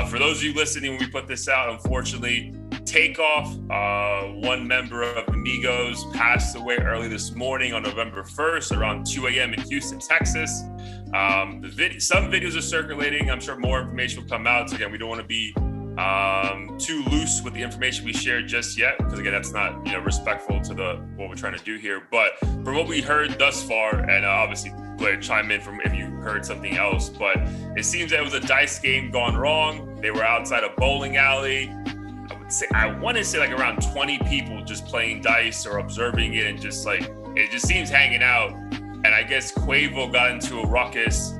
For those of you listening, when we put this out, unfortunately, Takeoff, one member of Amigos, passed away early this morning on November 1st around 2 a.m. in Houston, Texas. Some videos are circulating. I'm sure more information will come out. So again, we don't want to be too loose with the information we shared just yet, because again, that's not respectful to what we're trying to do here. But from what we heard thus far, and obviously Blair, chime in from if you heard something else, but it seems that it was a dice game gone wrong. They were outside a bowling alley. I want to say like around 20 people just playing dice or observing it, and just like it just seems hanging out. And I guess Quavo got into a ruckus,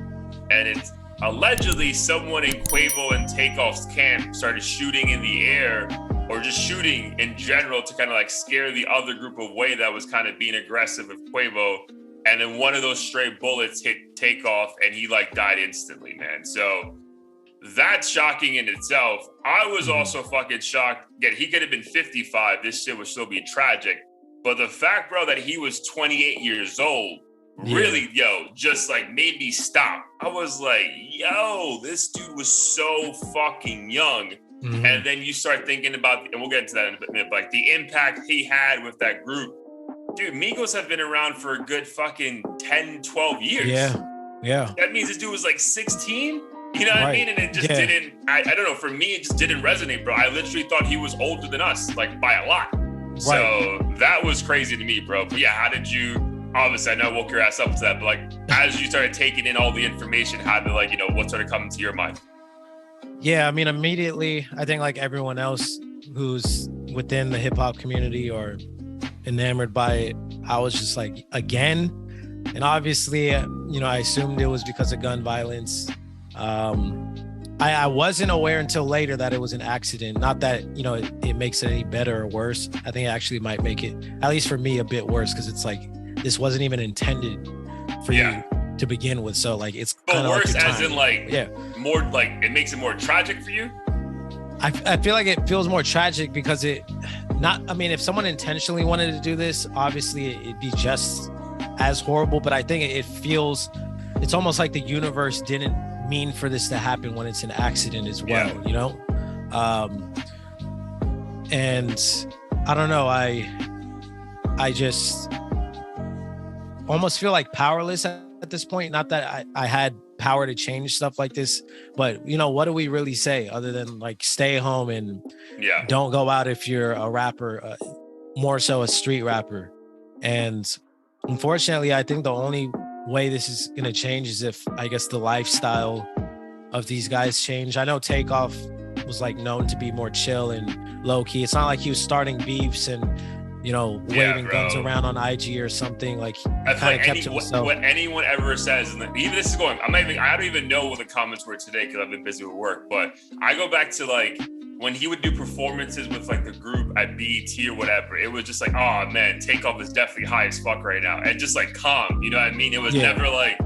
and it's allegedly someone in Quavo and Takeoff's camp started shooting in the air, or just shooting in general to kind of like scare the other group away that was kind of being aggressive with Quavo. And then one of those stray bullets hit Takeoff, and he like died instantly, man. So that's shocking in itself. I was also fucking shocked. Again, he could have been 55. This shit would still be tragic. But the fact, bro, that he was 28 years old, really, just like made me stop. I was like, yo, this dude was so fucking young. Mm-hmm. And then you start thinking about, and we'll get into that in a minute, but like the impact he had with that group. Dude, Migos have been around for a good fucking 10, 12 years. Yeah. That means this dude was like 16. You know what I mean? And it just didn't, I don't know, for me, it just didn't resonate, bro. I literally thought he was older than us, like by a lot. Right. So that was crazy to me, bro. But yeah, how did you, obviously, I know I woke your ass up to that, but like, as you started taking in all the information, how did like, what started coming to your mind? Yeah, I mean, immediately, I think like everyone else who's within the hip hop community or enamored by it, I was just like, again. And obviously, I assumed it was because of gun violence. I wasn't aware until later that it was an accident. Not that, it makes it any better or worse. I think it actually might make it, at least for me, a bit worse, because it's like, this wasn't even intended for you to begin with. So like, it's kind of worse like as in like, more like, it makes it more tragic for you? I feel like it feels more tragic because if someone intentionally wanted to do this, obviously it'd be just as horrible, but I think it's almost like the universe didn't mean for this to happen when it's an accident as well, and I don't know, I just almost feel like powerless at this point. Not that I had power to change stuff like this, but what do we really say other than like stay home and don't go out if you're a rapper, more so a street rapper. And unfortunately, I think the only way this is going to change is if, I guess, the lifestyle of these guys change. I know Takeoff was like known to be more chill and low key. It's not like he was starting beefs and waving guns around on IG or something. Like, I feel like what anyone ever says, and even this is going, I don't even know what the comments were today because I've been busy with work, but I go back to like when he would do performances with like the group at BET or whatever, it was just like, oh man, Takeoff is definitely high as fuck right now. And just like calm, you know what I mean? It was never like,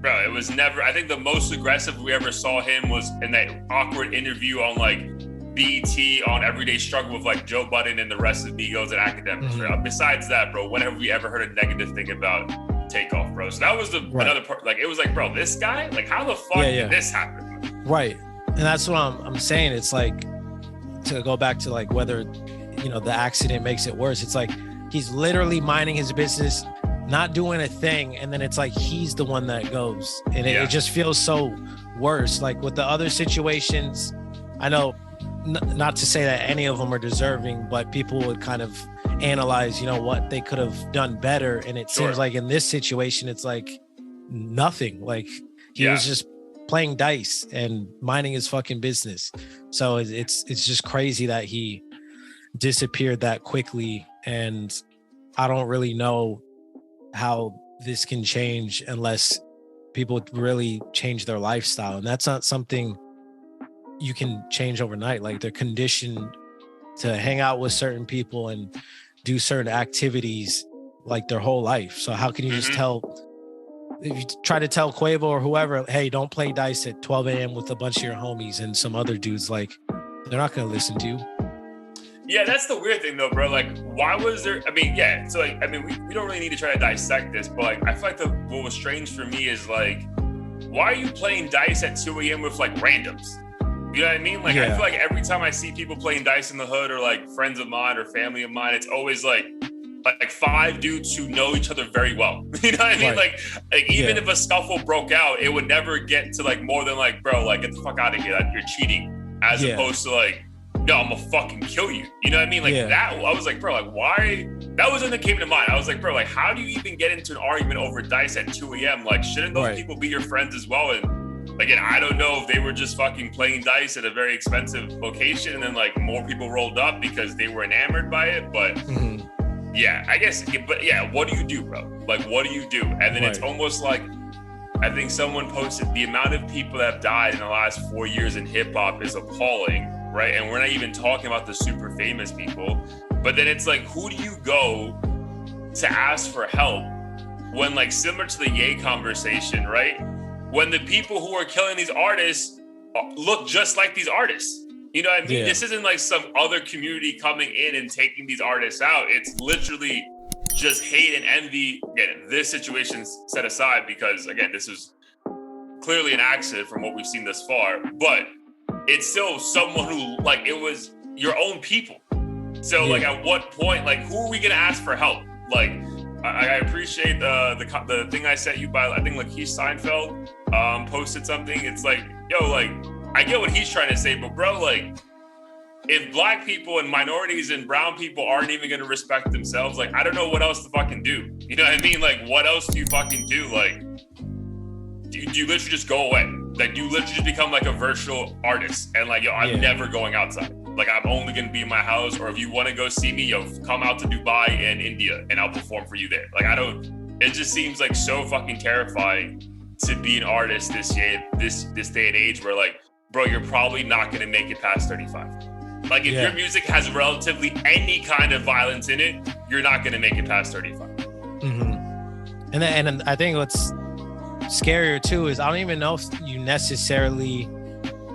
bro, it was never, I think the most aggressive we ever saw him was in that awkward interview on like BET on Everyday Struggle with like Joe Budden and the rest of Migos and Academics. Mm-hmm. Besides that, bro, when have we ever heard a negative thing about Takeoff, bro? So that was another part. Like, it was like, bro, this guy, like, how the fuck did this happen? Right. And that's what I'm saying. It's like, to go back to like whether, the accident makes it worse. It's like, he's literally minding his business, not doing a thing. And then it's like, he's the one that goes. And it just feels so worse. Like with the other situations, I know, not to say that any of them are deserving, but people would kind of analyze, what they could have done better. And it seems like in this situation, it's like nothing. Like he was just playing dice and minding his fucking business. So it's just crazy that he disappeared that quickly. And I don't really know how this can change unless people really change their lifestyle. And that's not something you can change overnight. Like, they're conditioned to hang out with certain people and do certain activities like their whole life. So how can you just if you try to tell Quavo or whoever, hey, don't play dice at 12 a.m. with a bunch of your homies and some other dudes, like, they're not going to listen to you. Yeah, that's the weird thing though, bro. Like, why was there, so like, we don't really need to try to dissect this, but like, I feel like what was strange for me is like, why are you playing dice at 2 a.m. with like randoms? You know what I mean? Like, I feel like every time I see people playing dice in the hood or like friends of mine or family of mine, it's always like 5 dudes who know each other very well. You know what I mean? Like even if a scuffle broke out, it would never get to like more than like, bro, like get the fuck out of here. Like, you're cheating, as opposed to like, no, I'm gonna fucking kill you. You know what I mean? Like that, I was like, bro, like why? That was when it came to mind. I was like, bro, like how do you even get into an argument over dice at 2 a.m.? Like, shouldn't those people be your friends as well? And again, I don't know if they were just fucking playing dice at a very expensive location and then like more people rolled up because they were enamored by it. But yeah, I guess, but yeah, what do you do, bro? Like, what do you do? And then it's almost like, I think someone posted the amount of people that have died in the last 4 years in hip hop is appalling, right? And we're not even talking about the super famous people. But then it's like, who do you go to ask for help when, like, similar to the Ye conversation, right? When the people who are killing these artists look just like these artists. You know what I mean? This isn't like some other community coming in and taking these artists out. It's literally just hate and envy. Again, this situation's set aside because, again, this is clearly an accident from what we've seen thus far. But it's still someone who, like, it was your own people. So, like, at what point, like, who are we going to ask for help? Like, I appreciate the thing I sent you by, I think, Lakeith Steinfeld posted something. It's like, yo, like, I get what he's trying to say, but bro, like, if black people and minorities and brown people aren't even going to respect themselves, like, I don't know what else to fucking do. You know what I mean? Like, what else do you fucking do? Like, do you literally just go away? Like, you literally just become like a virtual artist and like, yo, I'm never going outside. Like, I'm only going to be in my house, or if you want to go see me, yo, come out to Dubai and India and I'll perform for you there. Like, it just seems like so fucking terrifying to be an artist this day and age where, like, bro, you're probably not going to make it past 35. Like, if your music has relatively any kind of violence in it, you're not going to make it past 35. And I think what's scarier too is I don't even know if you necessarily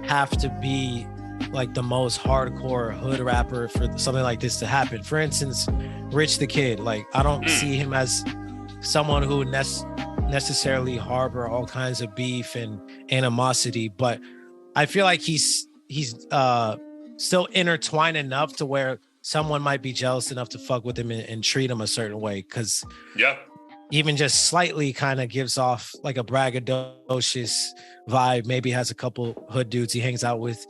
have to be like the most hardcore hood rapper for something like this to happen. For instance, Rich the Kid, like, I don't see him as someone who necessarily harbor all kinds of beef and animosity, but I feel like he's still intertwined enough to where someone might be jealous enough to fuck with him and treat him a certain way, because even just slightly kind of gives off like a braggadocious vibe. Maybe has a couple hood dudes he hangs out with.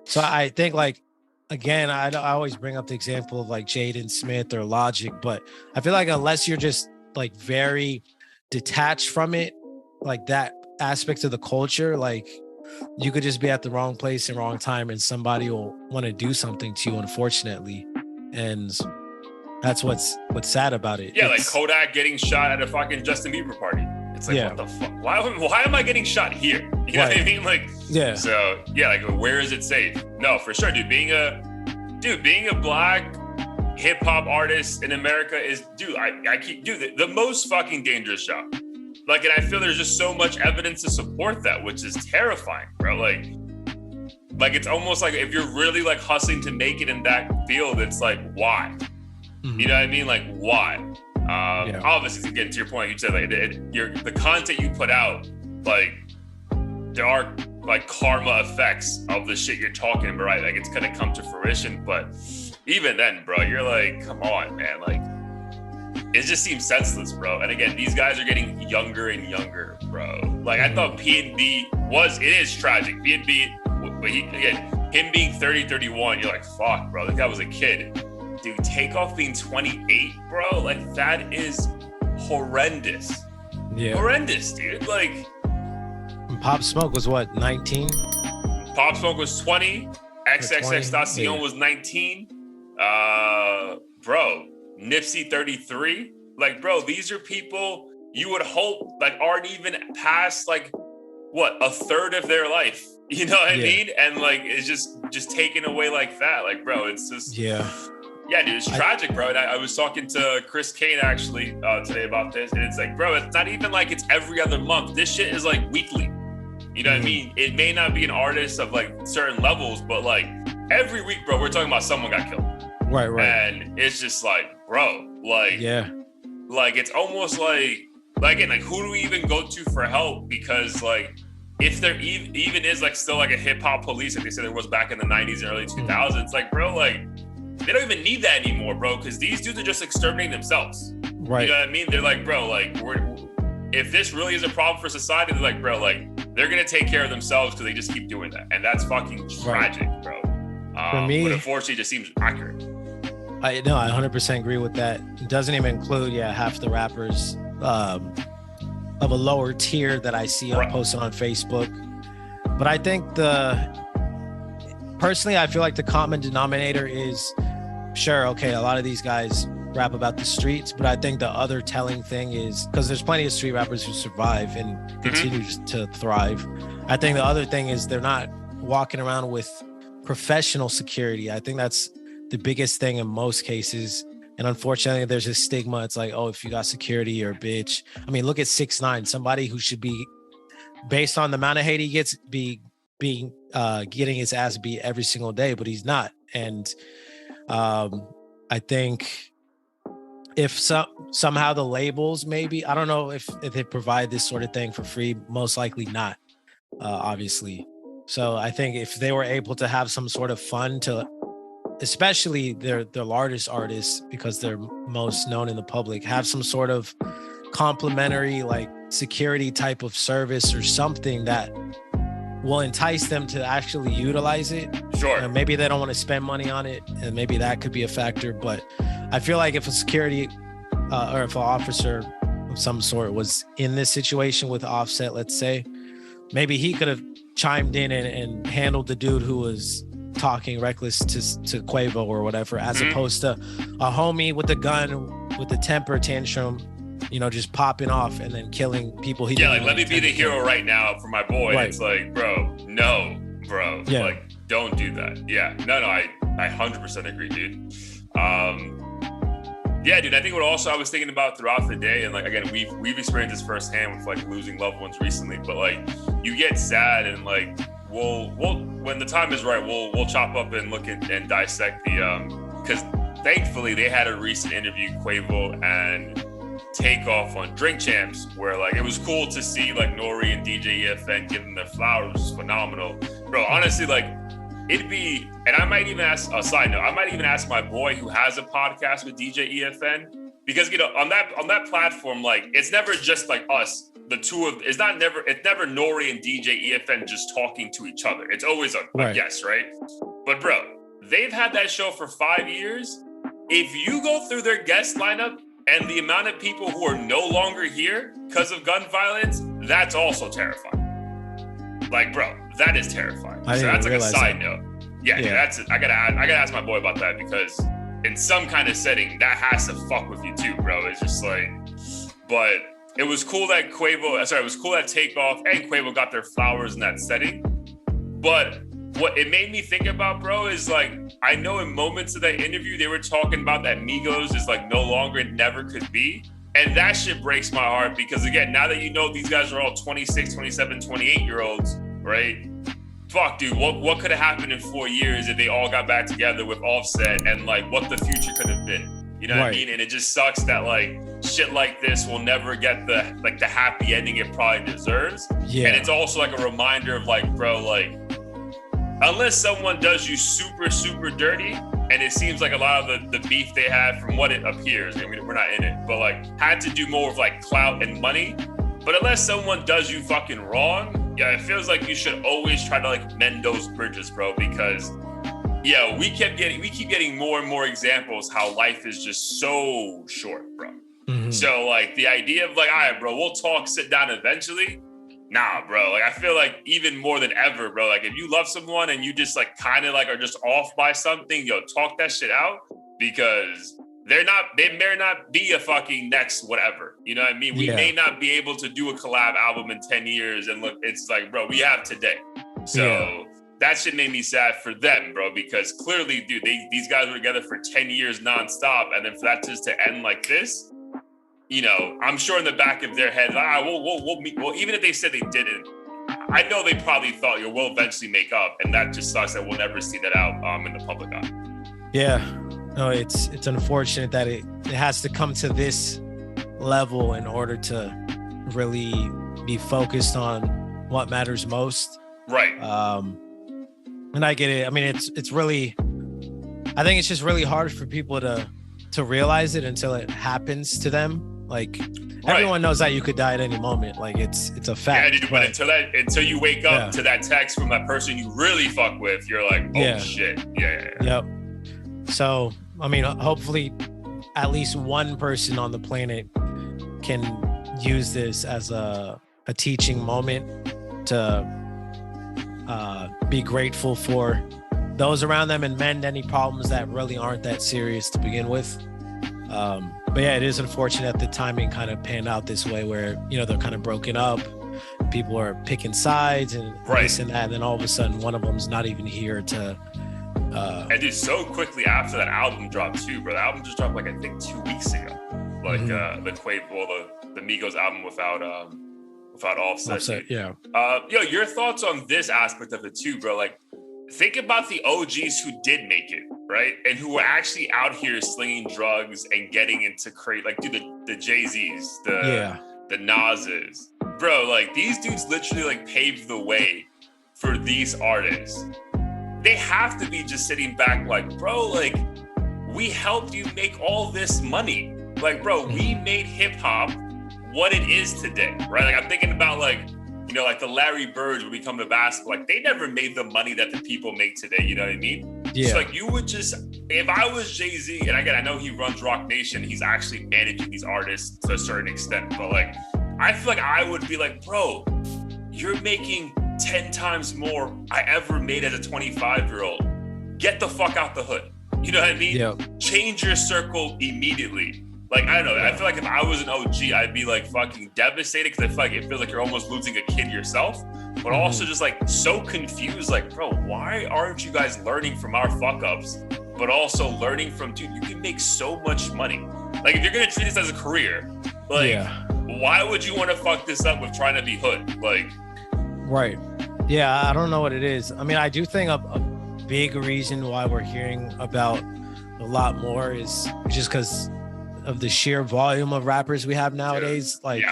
So I think, like, again, I always bring up the example of like Jaden Smith or Logic, but I feel like unless you're just like very detached from it, like that aspect of the culture, like, you could just be at the wrong place and wrong time and somebody will want to do something to you, unfortunately. And that's what's sad about it. Yeah, like Kodak getting shot at a fucking Justin Bieber party. It's like, what the fuck? Why am I getting shot here? You know what I mean? Like, so yeah, like, where is it safe? No, for sure, dude. Being a black hip hop artist in America is, dude, the most fucking dangerous job. Like, and I feel there's just so much evidence to support that, which is terrifying, bro. Like it's almost like if you're really like hustling to make it in that field, it's like, why? You know what I mean? Like, why? Obviously, again, to your point, you said like the content you put out, like, there are like karma effects of the shit you're talking about, right? Like, it's gonna come to fruition, but even then, bro, you're like, come on, man, like, it just seems senseless, bro. And again, these guys are getting younger and younger, bro. Like, I thought P&B it is tragic. P&B, but him being 30, 31, you're like, fuck, bro, that guy was a kid. Dude, Takeoff being 28, bro, like, that is horrendous. Yeah. Horrendous, dude. Like, Pop Smoke was what, 19? Pop Smoke was 20. XXXTentacion was 19. Bro, Nipsey 33. Like, bro, these are people you would hope like aren't even past like what, a third of their life. You know what I mean? And like, it's just taken away like that. Like, bro, it's just yeah, dude, it's tragic, bro. And I was talking to Chris Kane actually today about this, and it's like, bro, it's not even like it's every other month. This shit is like weekly. You know what I mean? It may not be an artist of like certain levels, but like every week, bro, we're talking about someone got killed. Right. And it's just like, bro, like, like, it's almost like, again, like, who do we even go to for help? Because like, if there even is like still like a hip hop police, like they said there was back in the 90s and early 2000s, like, bro, like they don't even need that anymore, bro, because these dudes are just exterminating themselves. Right. You know what I mean? They're like, bro, like if this really is a problem for society, they're like, bro, like they're gonna take care of themselves because they just keep doing that, and that's fucking tragic, bro. For me, but unfortunately, it just seems accurate. I 100% agree with that. It doesn't even include half the rappers of a lower tier that I see posted on Facebook. But I think personally, I feel like the common denominator is, sure, okay, a lot of these guys rap about the streets, but I think the other telling thing is, because there's plenty of street rappers who survive and continue to thrive. I think the other thing is they're not walking around with professional security. I think that's the biggest thing in most cases. And unfortunately, there's a stigma. It's like, oh, if you got security, you're a bitch. I mean, look at 6ix9ine, somebody who should be, based on the amount of hate he gets, getting his ass beat every single day, but he's not. And I think if somehow the labels, maybe, I don't know if they provide this sort of thing for free, most likely not, obviously. So I think if they were able to have some sort of fun to, especially their largest artists, because they're most known in the public, have some sort of complimentary like security type of service or something that will entice them to actually utilize it. Sure. Maybe they don't want to spend money on it, and maybe that could be a factor. But I feel like if a security or if an officer of some sort was in this situation with Offset, let's say, maybe he could have chimed in and handled the dude who was talking reckless to Quavo or whatever, as opposed to a homie with a gun with a temper tantrum, just popping off and then killing people. Like, let me be the hero right now for my boy. Right. It's like, bro, no, bro. Yeah. Like, don't do that. Yeah. No, I 100% agree, dude. Yeah, dude, I think what also I was thinking about throughout the day, and like, again, we've experienced this firsthand with like losing loved ones recently, but like you get sad and like, we'll when the time is right, we'll chop up and look at and dissect the because thankfully they had a recent interview, Quavo and Takeoff on Drink Champs, where like it was cool to see like Nori and DJ EFN give them their flowers, which is phenomenal, bro. Honestly, like it'd be, and I might even ask a side note, I might even ask my boy who has a podcast with DJ EFN, because on that platform, like it's never just like us. The two of it's never Nori and DJ EFN just talking to each other. It's always a guest, right? But bro, they've had that show for 5 years. If you go through their guest lineup and the amount of people who are no longer here because of gun violence, that's also terrifying. Like, bro, that is terrifying. So that's like a side note. Yeah. That's I gotta ask my boy about that, because in some kind of setting that has to fuck with you too, bro. It's just like, but. It was cool that Takeoff and Quavo got their flowers in that setting. But what it made me think about, bro, is like, I know in moments of that interview, they were talking about that Migos is like no longer, it never could be. And that shit breaks my heart, because again, now that you know these guys are all 26, 27, 28-year-olds, right? Fuck, dude, what could have happened in 4 years if they all got back together with Offset, and like what the future could have been? You know what I mean? And it just sucks that like shit like this will never get the happy ending it probably deserves. Yeah. And it's also like a reminder of like, bro, like unless someone does you super, super dirty, and it seems like a lot of the beef they had, from what it appears, I mean, we're not in it, but like had to do more with like clout and money. But unless someone does you fucking wrong, yeah, it feels like you should always try to like mend those bridges, bro, because yeah, we keep getting more and more examples how life is just so short, bro. Mm-hmm. So like the idea of like, all right, bro, we'll talk, sit down eventually. Nah, bro. Like I feel like even more than ever, bro. Like if you love someone and you just like kind of like are just off by something, talk that shit out, because they may not be a fucking next whatever. You know what I mean? We may not be able to do a collab album in 10 years, and look, it's like, bro, we have today. So that shit made me sad for them, bro, because clearly, dude, these guys were together for 10 years nonstop, and then for that just to end like this, I'm sure in the back of their head, we'll meet. Well, even if they said they didn't, I know they probably thought, we'll eventually make up, and that just sucks that we'll never see that out in the public eye. Yeah, no, it's unfortunate that it has to come to this level in order to really be focused on what matters most. Right. And I get it. I mean, it's really, I think it's just really hard for people to realize it until it happens to them. Like everyone knows that you could die at any moment. Like it's a fact. Yeah, dude, but until you wake up to that text from that person you really fuck with, you're like, oh shit. Yeah. Yep. So, I mean, hopefully at least one person on the planet can use this as a teaching moment to be grateful for those around them and mend any problems that really aren't that serious to begin with. But yeah, it is unfortunate that the timing kind of panned out this way where, you know, they're kind of broken up. People are picking sides and this and that. And then all of a sudden one of them's not even here to. And dude, so quickly after that album dropped too, bro. The album just dropped like, I think 2 weeks ago. Like the Quavo, the Migos album without Offset. Yeah. Yo, your thoughts on this aspect of it too, bro? Like, think about the OGs who did make it, right? And who were actually out here slinging drugs and getting into like, dude, the Jay-Z's, the Nas's. Bro, like, these dudes literally, like, paved the way for these artists. They have to be just sitting back like, bro, like, we helped you make all this money. Like, bro, we made hip-hop what it is today, right? Like, I'm thinking about, like, you know, like the Larry Birds when we come to basketball, like, they never made the money that the people make today, you know what I mean? Yeah. So, like, you would just, if I was Jay-Z, and again, I know he runs Rock Nation, he's actually managing these artists to a certain extent, but, like, I feel like I would be like, bro, you're making 10 times more I ever made as a 25-year-old. Get the fuck out the hood. You know what I mean? Yeah. Change your circle immediately. Like, I don't know. I feel like if I was an OG, I'd be like fucking devastated because I feel like it feels like you're almost losing a kid yourself, but also just like so confused. Like, bro, why aren't you guys learning from our fuck ups, but also learning from, dude, you can make so much money. Like, if you're going to treat this as a career, like, why would you want to fuck this up with trying to be hood? Like, right. Yeah, I don't know what it is. I mean, I do think a big reason why we're hearing about a lot more is just because of the sheer volume of rappers we have nowadays. Like,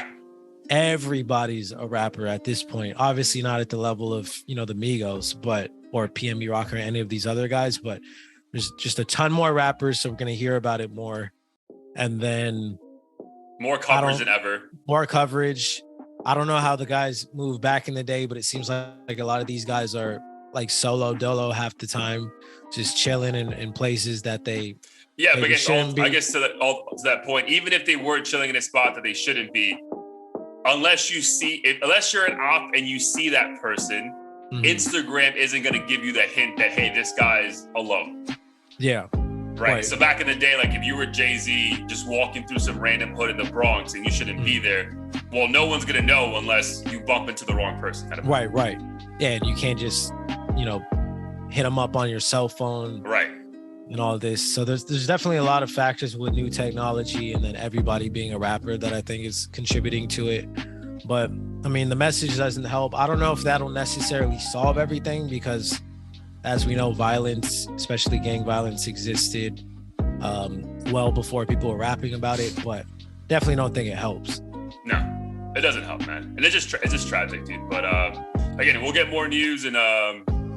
everybody's a rapper at this point. Obviously not at the level of, you know, the Migos, or PNB Rock or any of these other guys, but there's just a ton more rappers. So we're going to hear about it more. And then more coverage than ever. More coverage. I don't know how the guys moved back in the day, but it seems like a lot of these guys are like solo dolo half the time, just chilling in places that they but I guess to that point, even if they were chilling in a spot that they shouldn't be, unless you're an op and you see that person, Instagram isn't going to give you the hint that, hey, this guy's alone. Yeah. Right. So back in the day, like if you were Jay-Z just walking through some random hood in the Bronx and you shouldn't be there, well, no one's going to know unless you bump into the wrong person. Kind of right. Yeah. And you can't just, you know, hit them up on your cell phone. Right. And all this. So there's definitely a lot of factors with new technology and then everybody being a rapper that I think is contributing to it. But I mean, the message doesn't help. I don't know if that'll necessarily solve everything because as we know, violence, especially gang violence, existed well before people were rapping about it, but definitely don't think it helps. No, it doesn't help, man. And it's just tragic, dude. But again, we'll get more news and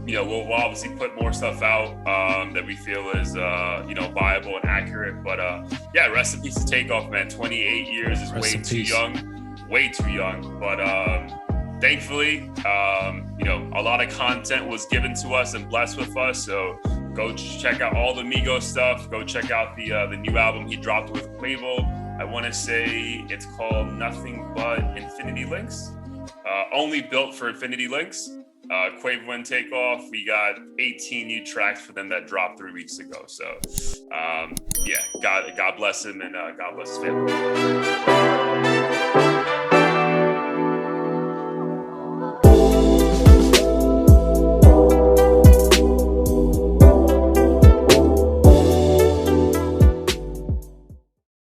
you know, we'll obviously put more stuff out that we feel is, you know, viable and accurate. But yeah, rest in peace to Takeoff, man. 28 years is way too young. But thankfully, you know, a lot of content was given to us and blessed with us. So go check out all the Migos stuff. Go check out the new album he dropped with Quavo. I want to say it's called Nothing But Infinity Links. Only built for Infinity Links. Quavo and Takeoff, we got 18 new tracks for them that dropped 3 weeks ago. So, yeah, God bless him and God bless his family.